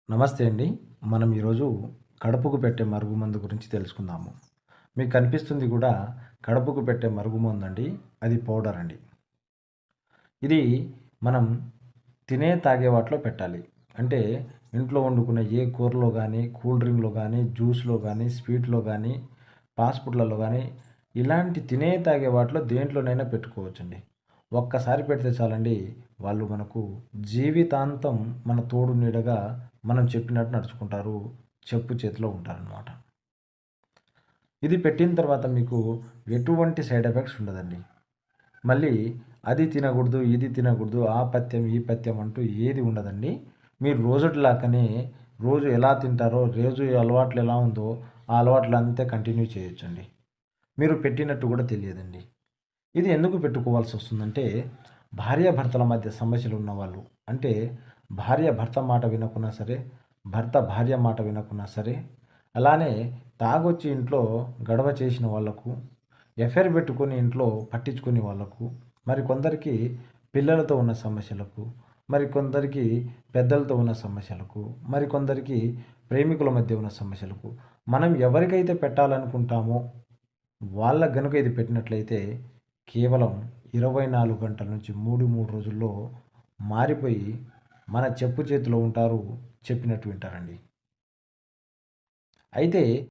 నమస్తే అండి. మనం ఈరోజు కడుపుకు పెట్టే మరుగుమందు గురించి తెలుసుకుందాము. మీకు కనిపిస్తుంది గూడా కడుపుకు పెట్టే మరుగుమందండి. అది పౌడర్ అండి. ఇది మనం తినే, తాగే వాటిలో పెట్టాలి. అంటే ఇంట్లో వండుకునే ఏ కూరలో గానీ, కూల్ డ్రింక్‌లో గానీ, జ్యూస్‌లో గానీ, స్వీట్‌లో గానీ, ఫాస్ట్ ఫుడ్‌లలో గానీ, ఇలాంటి తినే, తాగే వాటిలో దేంట్లోనైనా పెట్టుకోవచ్చండి. ఒక్కసారి పెడితే చాలండి, వాళ్ళు మనకు జీవితాంతం మన తోడు నీడగా మనం చెప్పినట్టు నడుచుకుంటారు. చెప్పు చేతిలో ఉంటారనమాట. ఇది పెట్టిన తర్వాత మీకు ఎటువంటి సైడ్ ఎఫెక్ట్స్ ఉండదండి. మళ్ళీ అది తినకూడదు, ఇది తినకూడదు, ఆ పథ్యం, ఈ పథ్యం అంటూ ఏది ఉండదండి. మీరు రోజుటిలాగానే రోజు ఎలా తింటారో, రోజు అలవాట్లు ఎలా ఉందో, ఆ అలవాట్లు అంతే కంటిన్యూ చేయొచ్చండి. మీరు పెట్టినట్టు కూడా తెలియదండి. ఇది ఎందుకు పెట్టుకోవాల్సొస్తుందంటే, భార్యాభర్తల మధ్య సమస్యలు ఉన్నవాళ్ళు. అంటే భార్య భర్త మాట వినకున్నా సరే, భర్త భార్య మాట వినకున్నా సరే, అలానే తాగొచ్చి ఇంట్లో గొడవ చేసిన వాళ్ళకు, ఎఫైర్ పెట్టుకొని ఇంట్లో పట్టించుకునే వాళ్ళకు, మరికొందరికి పిల్లలతో ఉన్న సమస్యలకు, మరికొందరికి పెద్దలతో ఉన్న సమస్యలకు, మరికొందరికి ప్రేమికుల మధ్య ఉన్న సమస్యలకు, మనం ఎవరికైతే పెట్టాలనుకుంటామో వాళ్ళకి గనుక ఇది పెట్టినట్లయితే కేవలం 24 గంటల నుంచి 3 రోజుల్లో మారిపోయి మన చెప్పు చేతిలో ఉంటారు. చెప్పినట్టు వింటారండి. అయితే